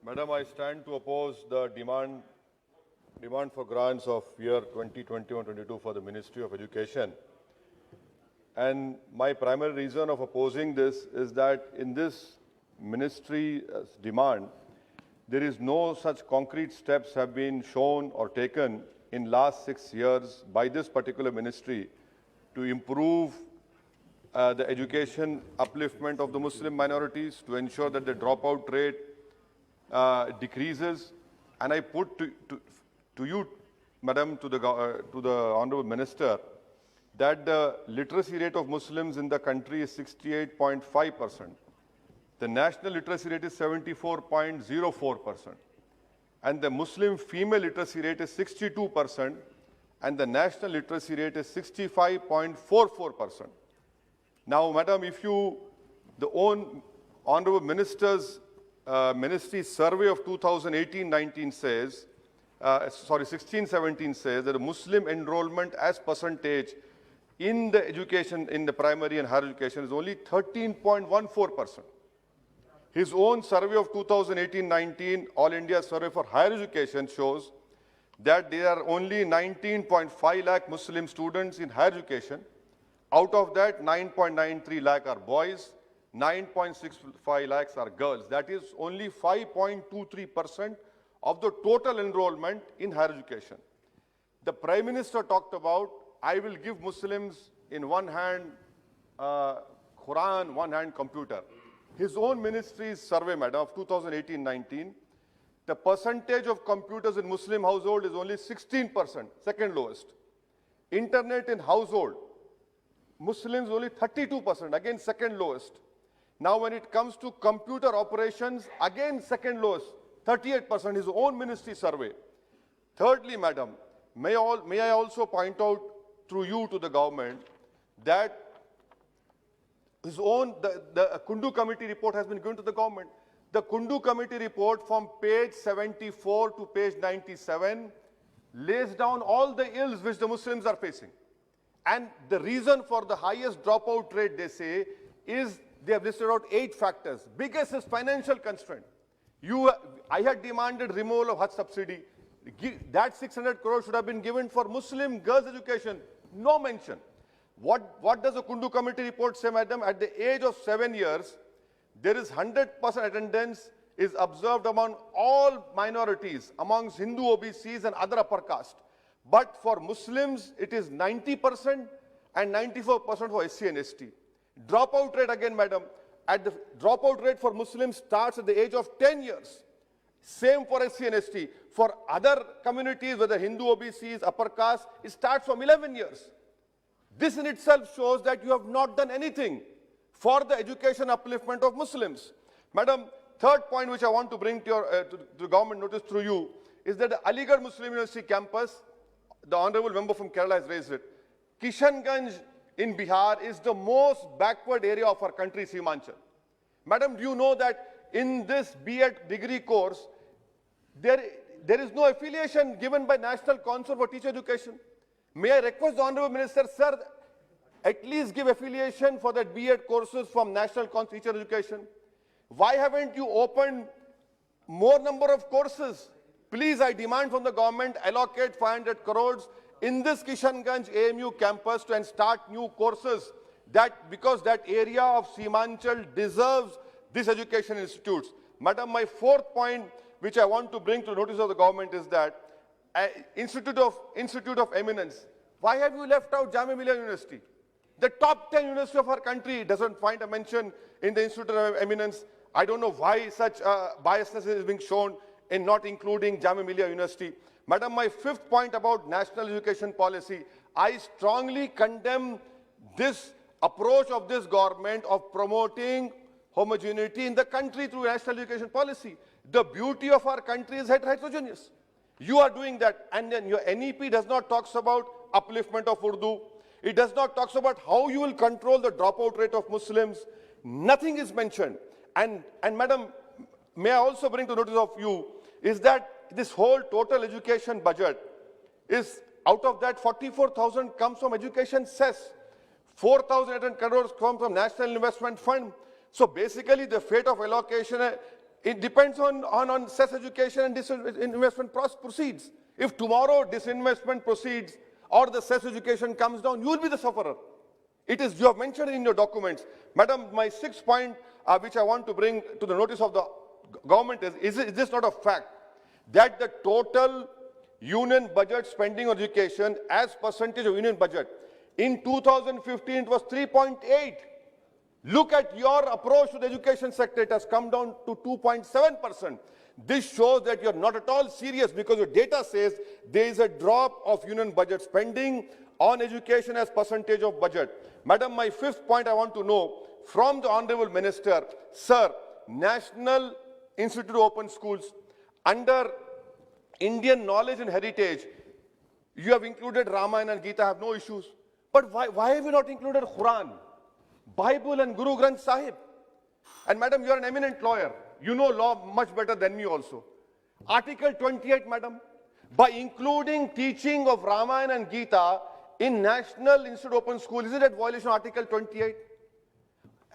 Madam, I stand to oppose the demand for grants of year 2021-22 for the Ministry of Education. And my primary reason of opposing this is that in this ministry's demand, there is no such concrete steps have been shown or taken in last 6 years by this particular ministry to improve the education upliftment of the Muslim minorities, to ensure that the dropout rate decreases. And I put to you, Madam, to the Honorable Minister, that the literacy rate of Muslims in the country is 68.5%. The national literacy rate is 74.04%. And the Muslim female literacy rate is 62%. And the national literacy rate is 65.44%. Now, Madam, if the Honorable Minister's Ministry survey of 2018-19 says, 16-17 says that the Muslim enrollment as percentage in the education, in the primary and higher education is only 13.14%. His own survey of 2018-19, All India Survey for Higher Education, shows that there are only 19.5 lakh Muslim students in higher education. Out of that, 9.93 lakh are boys, 9.65 lakhs are girls. That is only 5.23% of the total enrollment in higher education. The Prime Minister talked about, I will give Muslims in one hand Quran, one hand computer. His own ministry's survey, Madam, of 2018-19, the percentage of computers in Muslim household is only 16%, second lowest. Internet in household, Muslims only 32%, again second lowest. Now when it comes to computer operations, again second lowest, 38%, his own ministry survey. Thirdly, Madam, may I also point out through you to the government that his own, the Kundu Committee report has been given to the government. The Kundu Committee report from page 74 to page 97 lays down all the ills which the Muslims are facing. And the reason for the highest dropout rate, they say, is they have listed out 8 factors. Biggest is financial constraint. I had demanded removal of Hajj subsidy. That 600 crores should have been given for Muslim girls' education. No mention. What does the Kundu Committee report say, Madam? At the age of 7 years, there is 100% attendance is observed among all minorities, amongst Hindu OBCs and other upper caste. But for Muslims, it is 90% and 94% for SC and ST. Dropout rate again, Madam, at the dropout rate for Muslims starts at the age of 10 years. Same for SC and ST. For other communities, whether Hindu OBCs, upper caste, it starts from 11 years. This in itself shows that you have not done anything for the education upliftment of Muslims. Madam, third point which I want to bring to the government notice through you is that the Aligarh Muslim University campus, the Honorable Member from Kerala has raised it. Kishanganj in Bihar is the most backward area of our country, Simanchal. Madam, do you know that in this B.Ed degree course, there is no affiliation given by National Council for Teacher Education? May I request the Honorable Minister, sir, at least give affiliation for that B.Ed courses from National Council for Teacher Education? Why haven't you opened more number of courses? Please, I demand from the government, allocate 500 crores in this Kishanganj AMU campus to and start new courses, because that area of Simanchal deserves these education institutes. Madam, my fourth point, which I want to bring to the notice of the government, is that Institute of Eminence. Why have you left out Jamia Millia University? The top 10 university of our country doesn't find a mention in the Institute of Eminence. I don't know why such biasness is being shown in not including Jamia Millia University. Madam, my fifth point about national education policy, I strongly condemn this approach of this government of promoting homogeneity in the country through national education policy. The beauty of our country is heterogeneous. You are doing that, and then your NEP does not talk about upliftment of Urdu. It does not talk about how you will control the dropout rate of Muslims. Nothing is mentioned. And Madam, may I also bring to notice of you, is that this whole total education budget is, out of that 44,000 comes from education cess. 4,800 crores come from National Investment Fund. So basically the fate of allocation It depends on cess education and disinvestment proceeds. If tomorrow disinvestment proceeds or the cess education comes down, you will be the sufferer. It is, you have mentioned in your documents. Madam, my sixth point, which I want to bring to the notice of the government is this not a fact that the total union budget spending on education as percentage of union budget in 2015 it was 3.8. Look at your approach to the education sector. It has come down to 2.7%. This shows that you're not at all serious, because your data says there is a drop of union budget spending on education as percentage of budget. Madam, my fifth point I want to know from the Honorable Minister, sir, National Institute of Open Schools, under Indian knowledge and heritage, you have included Ramayana and Gita, I have no issues. But why have you not included Quran, Bible and Guru Granth Sahib? And madam, you are an eminent lawyer. You know law much better than me also. Article 28, madam, by including teaching of Ramayana and Gita in National Institute of Open School, is it a violation of Article 28?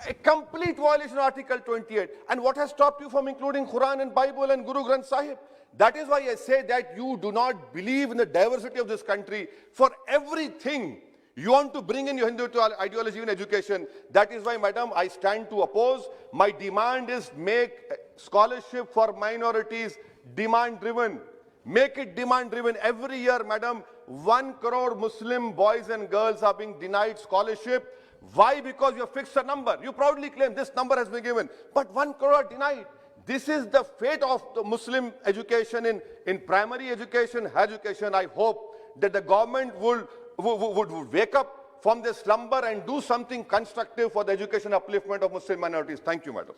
A complete violation of Article 28. And what has stopped you from including Quran and Bible and Guru Granth Sahib? That is why I say that you do not believe in the diversity of this country. For everything, you want to bring in your Hindu ideology in education. That is why, madam, I stand to oppose. My demand is make scholarship for minorities demand-driven. Make it demand-driven. Every year, madam, 1 crore Muslim boys and girls are being denied scholarship. Why? Because you have fixed a number. You proudly claim this number has been given, but 1 crore are denied. This is the fate of the Muslim education in primary education, higher education. I hope that the government would wake up from their slumber and do something constructive for the education upliftment of Muslim minorities. Thank you, madam.